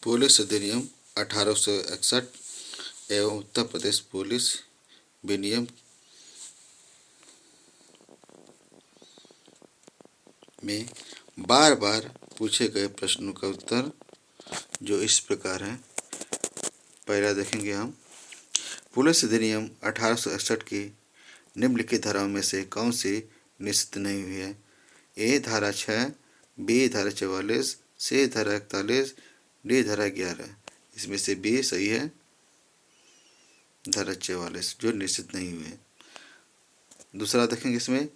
Police अधिनियम 1861 एवं Uttar Pradesh police विनियम में बार बार पूछे गए प्रश्नों का उत्तर जो इस प्रकार है। पहला देखेंगे हम, पुलिस अधिनियम 1861 की निम्नलिखित धाराओं में से कौन सी निश्चित नहीं हुई है? ए धारा 6, बी धारा 44, सी धारा 41, डी धारा 11। इसमें से बी सही है, धारा 44 जो निश्चित नहीं हुई है। दूसरा देखेंगे, इसमें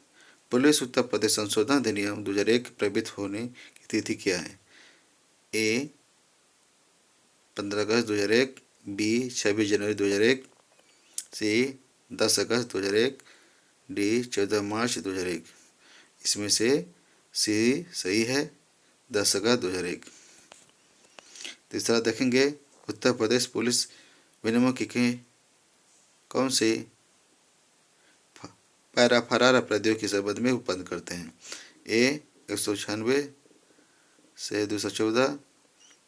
पुलिस उत्तर प्रदेश संशोधन अधिनियम 2001 प्रवृत्त होने की तिथि क्या है? ए 15 अगस्त 2001, बी 26 जनवरी 2001, सी 10 अगस्त 2001, डी 14 मार्च 2001। इसमें से सी सही है, 10 अगस्त 2001। तीसरा देखेंगे, उत्तर प्रदेश पुलिस विनियमों की कौन से पैरा फरार अपराधियों के संबंध में उत्पन्न करते हैं? ए 196 से 214,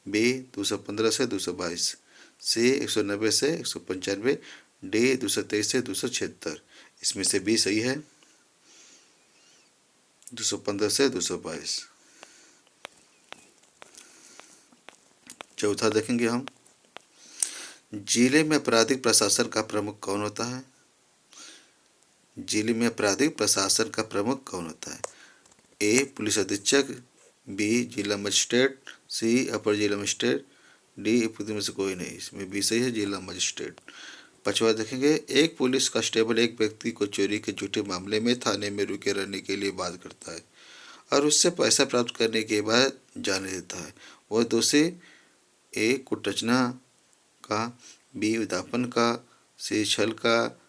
बी 215 से 222, सी 190 से 195, डी 223 से 276। इसमें से बी सही है, 215 से 222। चौथा देखेंगे हम, जिले में आपराधिक प्रशासन का प्रमुख कौन होता है? जिले में आपराधिक प्रशासन का प्रमुख कौन होता है? ए पुलिस अधीक्षक, बी जिला मजिस्ट्रेट, सी अपर जिला मजिस्ट्रेट, डी उपयुक्त में से कोई नहीं। इसमें बी सही है, जिला मजिस्ट्रेट। पांचवा देखेंगे, एक पुलिस कांस्टेबल एक व्यक्ति को चोरी के झूठे मामले में थाने में रुके रहने के लिए बाध्य करता है और उससे पैसा प्राप्त करने के बाद जाने देता है। वह दोषी ए कुटरचना का, बी उद्यापन का, सी छल का,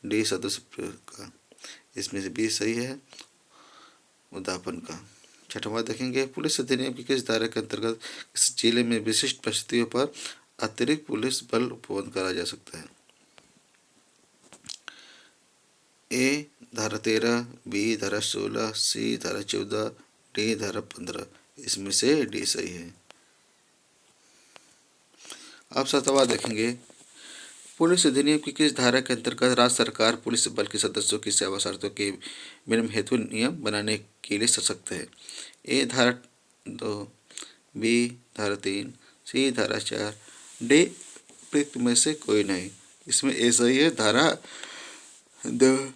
डी सदस्य प्रयोग का। इसमें से बी सही है, उद्यापन का। छठवां देखेंगे, पुलिस अधिनियम की किस धारा के अंतर्गत इस जिले में विशिष्ट परिस्थितियों पर अतिरिक्त पुलिस बल उपबंध करा जा सकता है? ए धारा 13, बी धारा 16, सी धारा 14, डी धारा 15। इसमें से डी सही है। अब सातवां देखेंगे, पुलिस अधिनियम की किस धारा के अंतर्गत राज्य सरकार पुलिस बल के सदस्यों की सेवा शर्तों के विनियम हेतु नियम बनाने के लिए सशक्त है? ए धारा 2, बी धारा 3, सी धारा 4, डी उपयुक्त में से कोई नहीं। इसमें ए सही है, धारा 2।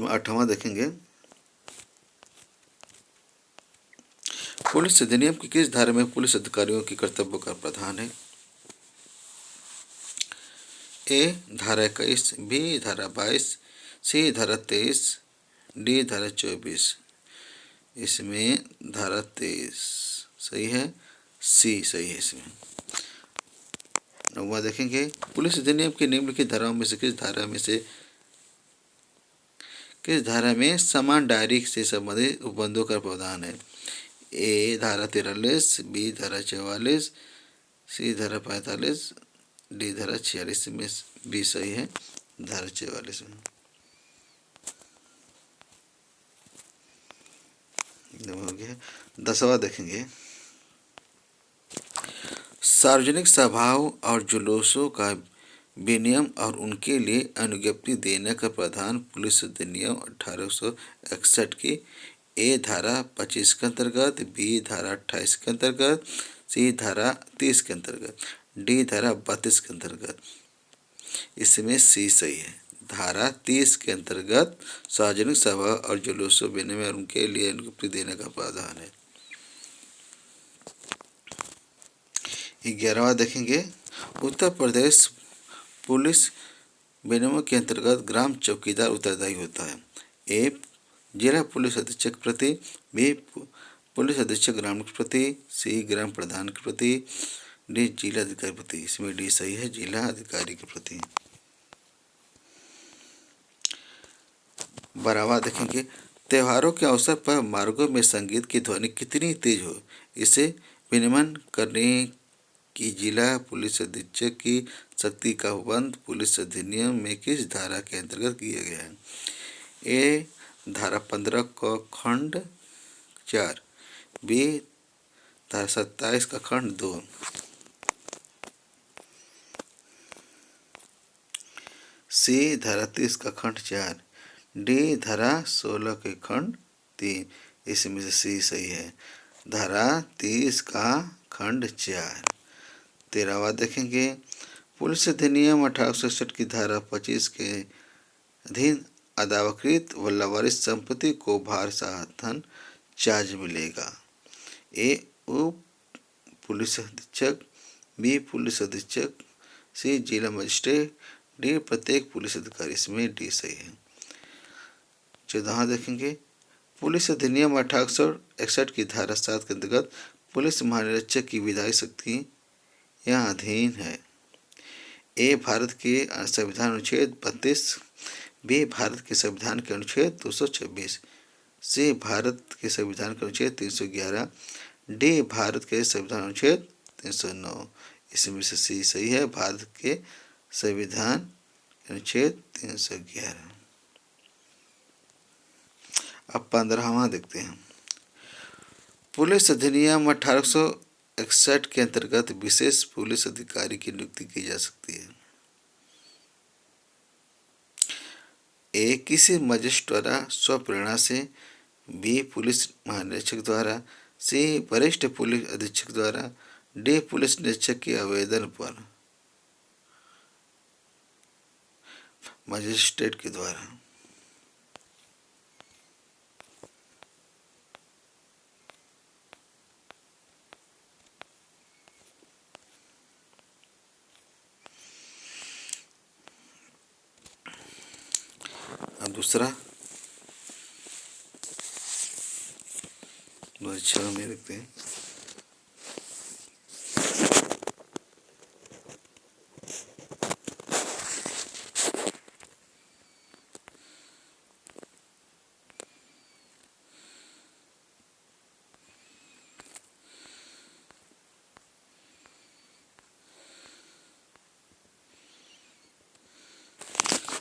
आठवां देखेंगे, पुलिस अधिनियम की किस धारा में पुलिस अधिकारियों के कर्तव्यों का प्रावधान है? ए धारा 21, बी धारा 22, सी धारा 23, डी धारा 24। इसमें धारा 23 सही है, सी सही है। इसमें नौवां देखेंगे, पुलिस अधिनियम की निम्नलिखित धाराओं में से किस धारा में समान डायरी से संबंधित उपबंधों का प्रावधान है? ए धारा 43, बी धारा 44, सी धारा 45, डी धारा 46। में बी सही है, धारा 44 में। हो गया। 10वां देखेंगे, सार्वजनिक सभाओं और जुलूसों का विनियम और उनके लिए अनुज्ञप्ति देने का प्रावधान पुलिस अधिनियम 1861 की ए धारा 25 के अंतर्गत, बी धारा 28 के अंतर्गत, सी धारा 30 के अंतर्गत, डी धारा 32 के अंतर्गत। इसमें सी सही है, धारा 30 के अंतर्गत सार्वजनिक सभा और जुलूसों विनियम और उनके लिए अनुज्ञप्ति देने का प्रावधान है। 11वां देखेंगे, उत्तर प्रदेश पुलिस विनियमों के अंतर्गत ग्राम चौकीदार उत्तरदायी होता है? ए जिला पुलिस अधीक्षक प्रति, बी पुलिस अधीक्षक ग्राम के प्रति, सी ग्राम प्रधान के प्रति, डी जिला अधिकारी प्रति। इसमें डी सही है, जिला अधिकारी के प्रति। 12वां देखेंगे, त्योहारों के अवसर पर मार्गों में संगीत की ध्वनि कितनी तेज हो, इसे विनियमन करने की जिला पुलिस अधीक्षक की शक्ति का उपबंध पुलिस अधिनियम में किस धारा के अंतर्गत किया गया है? ए धारा 15 क खंड 4, बी धारा 27 का खंड 2, सी धारा 30 का खंड 4, डी धारा 16 के खंड 3। इसमें से सी सही है, धारा 30 का खंड 4। 13वां देखेंगे, पुलिस अधिनियम 1867 की धारा 25 के अधीन अदावकृत व लावारिस संपत्ति को भार साधन चार्ज मिलेगा। ए उप पुलिस अधीक्षक, बी पुलिस अधीक्षक, सी जिला मजिस्ट्रेट, डी प्रत्येक पुलिस अधिकारी। इसमें डी सही है। 14वां देखेंगे, पुलिस अधिनियम 1861 की धारा 7 के अंतर्गत पुलिस महानिरीक्षक की विधायी शक्ति यहाँ अधीन है। ए भारत के संविधान अनुच्छेद 32, बी भारत के संविधान के अनुच्छेद 226, सी भारत के संविधान के अनुच्छेद 311, डी भारत के संविधान अनुच्छेद 309। इसमें से सी सही है, भारत के संविधान अनुच्छेद 311। अब 15वां देखते हैं, पुलिस अधिनियम 1861 के अंतर्गत विशेष पुलिस अधिकारी की नियुक्ति की जा सकती है। ए किसी मजिस्ट्रेट द्वारा स्वप्रेरणा से, बी पुलिस महानिरीक्षक द्वारा, सी वरिष्ठ पुलिस अधीक्षक द्वारा, डी पुलिस निरीक्षक के आवेदन पर मजिस्ट्रेट के द्वारा। अब दूसरा 2006 में देखते हैं,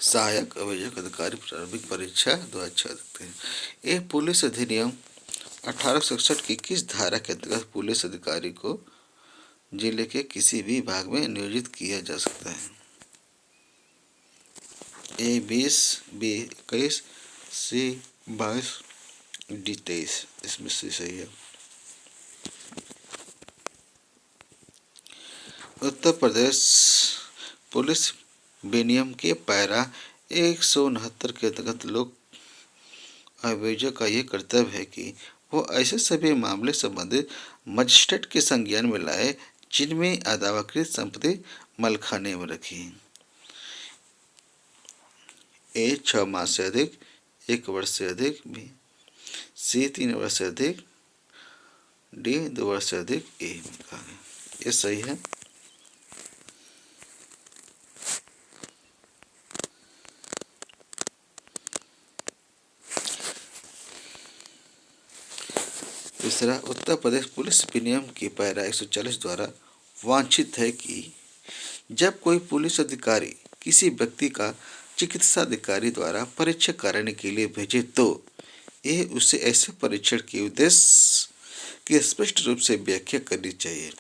सहायक अभियोजक अधिकारी प्रारंभिक परीक्षा 2006 देखते हैं। ये पुलिस अधिनियम 1861 की किस धारा के अंतर्गत पुलिस अधिकारी को जिले के किसी भी भाग में नियोजित किया जा सकता है। ए 20, बी 21, सी 22, डी 23। इसमें से सही है। उत्तर प्रदेश पुलिस विनियम के पैरा 169 के अंतर्गत लोक अभियोजक का यह कर्तव्य है कि वो ऐसे सभी मामले संबंधित मजिस्ट्रेट के संज्ञान में लाए जिनमें अदावाकृत संपत्ति मलखाने में रखी। ए 6 माह से अधिक, 1 वर्ष से अधिक, बी सी 3 वर्ष से अधिक, डी 2 वर्ष से अधिक। ए ये सही है। तीसरा, उत्तर प्रदेश पुलिस विनियम की पैरा 140 द्वारा वांछित है कि जब कोई पुलिस अधिकारी किसी व्यक्ति का चिकित्सा अधिकारी द्वारा परीक्षण कराने के लिए भेजे तो यह उसे ऐसे परीक्षण के उद्देश्य की स्पष्ट रूप से व्याख्या करनी चाहिए।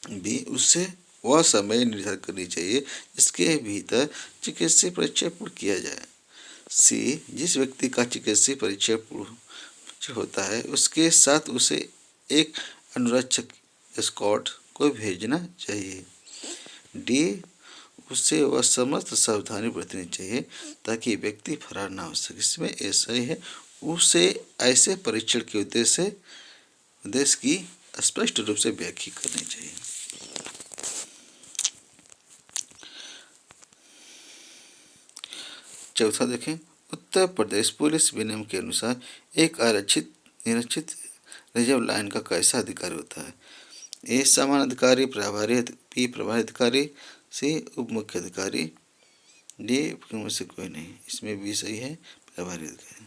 बी उसे वह समय निर्धारित करनी चाहिए जिसके भीतर चिकित्सीय परीक्षण पूर्ण किया जाए। सी जिस व्यक्ति का चिकित्सीय परीक्षण पूर्ण होता है उसके साथ उसे एक अनुरक्षक एस्कॉर्ट को भेजना चाहिए। डी उसे वह समस्त सावधानी बरतनी चाहिए ताकि व्यक्ति फरार ना हो सके। इसमें ऐसा ही है, उसे ऐसे परीक्षण के उद्देश्य की स्पष्ट रूप से व्याख्या करनी चाहिए। चौथा देखें, उत्तर प्रदेश पुलिस विनियम के अनुसार एक आरक्षित निरक्षित रिजर्व लाइन का कैसा अधिकारी होता है। ए सामान्य अधिकारी, प्रभारी, बी प्रभारी अधिकारी, सी उप मुख्य अधिकारी, डी में से कोई नहीं। इसमें भी सही है, प्रभारी अधिकारी।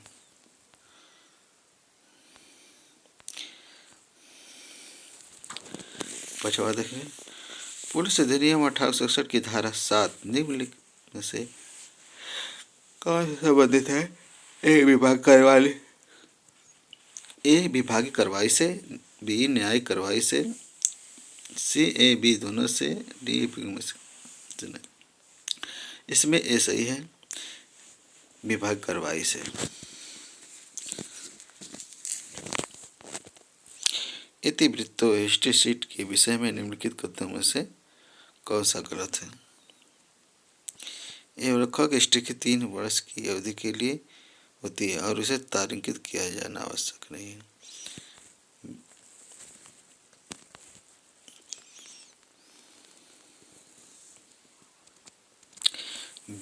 पछवा देखें, पुलिस अधिनियम 1861 की धारा 7 निम्नलिखित में से कौन से संबंधित है। ए विभाग कार्यवाही, ए विभागीय कार्रवाई से, बी न्यायिक कार्रवाई से, सी ए बी दोनों से, डी में से नहीं। इसमें ए सही है, विभागीय कार्रवाई से। इतिवृत्तो हिस्ट्री शीट के विषय में निम्नलिखित कथनों में से कौन सा गलत है? ये रखा कि हिस्ट्री की 3 वर्ष की अवधि के लिए होती है और उसे तारांकित किया जाना आवश्यक नहीं है।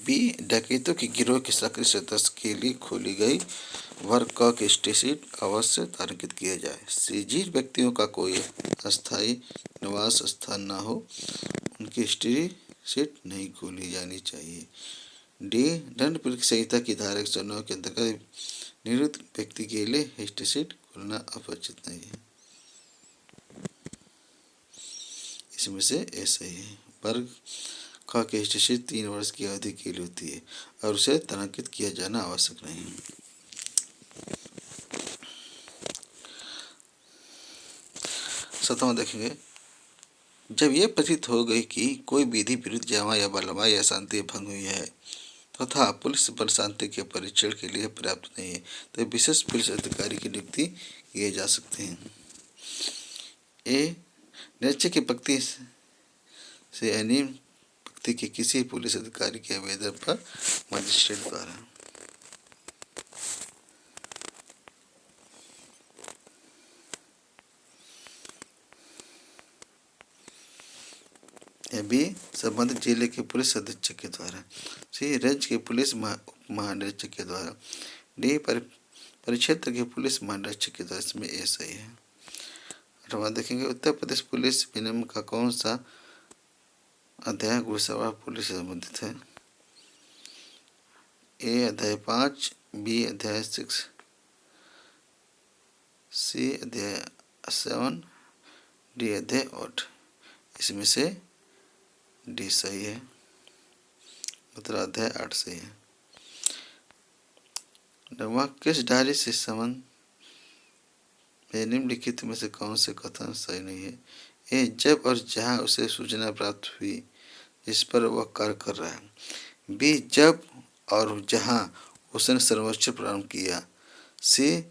बी डकैतों के गिरोह के सक्रिय सदस्य के लिए खोली गई वर्ग क की हिस्ट्री शीट अवश्य तारांकित किया जाए। सी जिन व्यक्तियों का कोई अस्थायी निवास स्थान न हो उनकी हिस्ट्री शीट नहीं खोली जानी चाहिए। डी दंड प्रक्रिया संहिता की धारा 109 के अंतर्गत निवृत्त व्यक्ति के लिए हिस्ट्री शीट खोलना अपेक्षित नहीं है। इसमें से ए सही है। वर्ग ख की हिस्ट्री शीट 3 वर्ष की अवधि के लिए होती है और उसे तारांकित किया जाना आवश्यक नहीं है। सतवां देखेंगे, जब यह प्रतीत हो गई कि कोई विधि विरुद्ध जमा या बलवा या शांति भंग हुई है तथा पुलिस बल शांति के परीक्षण के लिए पर्याप्त नहीं है तो विशेष पुलिस अधिकारी की नियुक्ति किए जा सकते हैं। ए निरीक्षक की पक्ति से अनियम पक्ति के किसी पुलिस अधिकारी के आवेदन पर मजिस्ट्रेट द्वारा। बी संबंधित जिले के पुलिस अधीक्षक के द्वारा। सी रेंज के पुलिस महानिरीक्षक के द्वारा। डी परिक्षेत्र के पुलिस महानिरीक्षक के द्वारा। इसमें ए सही है। 8वां देखेंगे, उत्तर प्रदेश पुलिस विनियम का कौन सा अध्याय घुड़सवार पुलिस से संबंधित है? ए अध्याय 5, बी अध्याय 6, सी अध्याय 7, डी अध्याय 8। इसमें से डी सही है, मतलब अध्याय 8 सही है। 9वां, किस डायरी से संबंध में निम्नलिखित में से कौन से कथन सही नहीं है? ए जब और जहां उसे सूचना प्राप्त हुई जिस पर वह कार्य कर रहा है। बी जब और जहां उसने सर्वेक्षण प्रारंभ किया। सी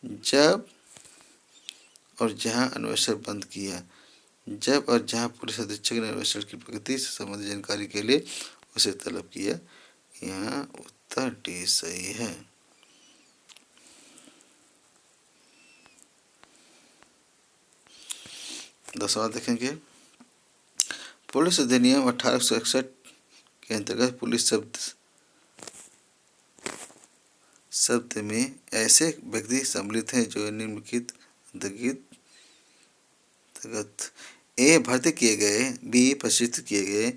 जब और जहां अन्वेषण बंद किया। जब और जहां पुलिस अधीक्षक ने अन्वेषण की प्रगति से संबंधित जानकारी के लिए उसे तलब किया। यहाँ उत्तर डी सही है। 10वां देखेंगे, पुलिस अधिनियम 1861 के अंतर्गत पुलिस शब्द में ऐसे व्यक्ति सम्मिलित हैं जो निम्नलिखित अंतर्गत ए भर्ती किए गए, बी प्रशिक्षित किए गए,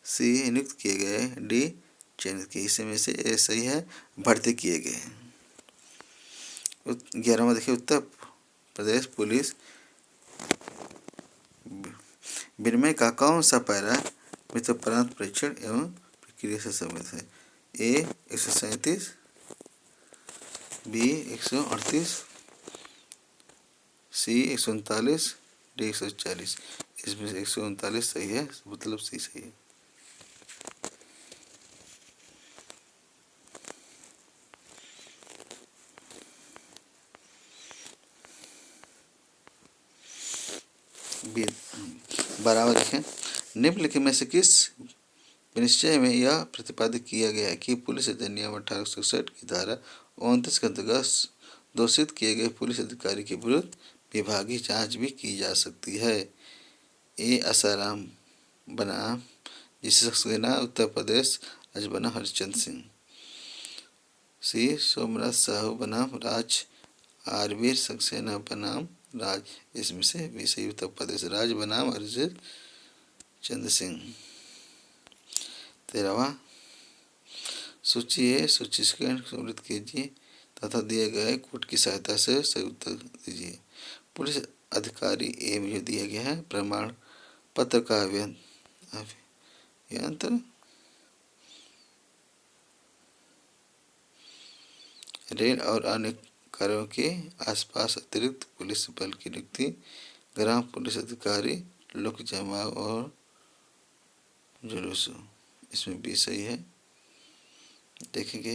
सी नियुक्त किए गए, डी चयनित किए। इसमें से ए सही है, भर्ती किए गए। 11वां देखिए, उत्तर प्रदेश पुलिस विनिमय का कौन सा पैरा मृत्युपरांत परीक्षण एवं प्रक्रिया से संबंधित है? ए 137, बी 138, सी 139, डी 140। इसमें से 139 सही है, मतलब सी सही है। बराबर देखें, निम्नलिखित में से किस विनिश्चय में यह प्रतिपादित किया गया है कि पुलिस अधिनियम 1861 की धारा 29 के अंतर्गत दोषित किए गए पुलिस अधिकारी के विरुद्ध विभागीय जांच भी की जा सकती है? ए आसाराम बनाम जिसे सक्सेना उत्तर प्रदेश राज बनाम हरिश्चंद्र सिंह। सी सोमनाथ साहू बनाम राज आरवीर सक्सेना बनाम राज। इसमें से बी सही, उत्तर प्रदेश राज बनाम हरिश्चंद्र सिंह। 13वां, सूची है, सूची स्कैन सम्मिलित कीजिए तथा दिए गए कोड की सहायता से सही उत्तर दीजिए। पुलिस अधिकारी ए में जो दिया गया है, प्रमाण पत्र का अभियंत्र रेल और अन्य कार्यों के आसपास अतिरिक्त पुलिस बल की नियुक्ति, ग्राम पुलिस अधिकारी, लोक जमाव और जुलूस। इसमें बी सही है। देखेंगे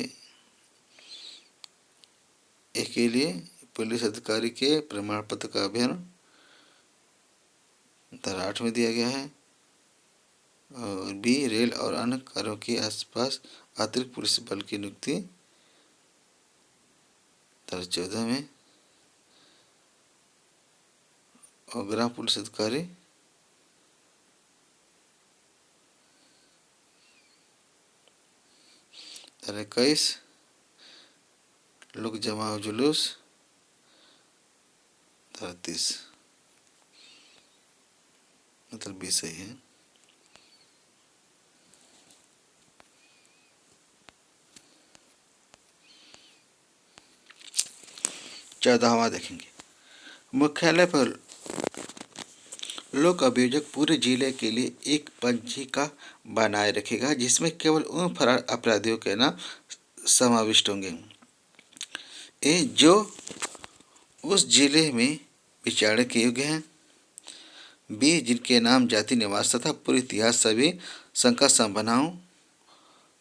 ए के लिए पुलिस अधिकारी के प्रमाण पत्र का अभियान धारा 8 में दिया गया है। और बी रेल और अन्य कार्यों के आसपास अतिरिक्त पुलिस बल की नियुक्ति धारा 14 में। और ग्राम पुलिस अधिकारी धारा 21, लोक जमाव जुलूस धारा 30, मतलब बी सही है। चौदहवां देखेंगे, मुख्यालय पर लोक अभियोजक पूरे जिले के लिए एक पंजिका बनाए रखेगा जिसमें केवल उन फरार अपराधियों के नाम समाविष्ट होंगे जो उस जिले में विचारणा के योग्य हैं। बी जिनके नाम, जाति, निवास तथा पूरे इतिहास सभी शंका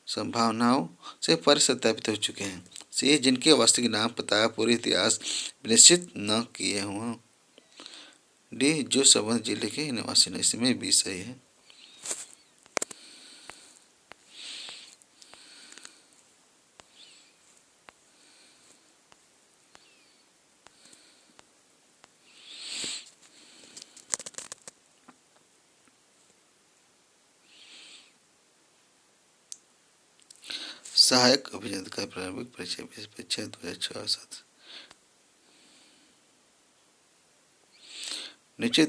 संभावनाओं से पर सत्यापित हो चुके हैं। सी जिनके वास्तविक नाम, पता, पूरे इतिहास निश्चित न किए हों। डी जो संबंधित जिले के निवासी नहीं। इसमें बी सही है। सहायक अभियंता का प्रारंभिक परीक्षा 2006-07। नीचे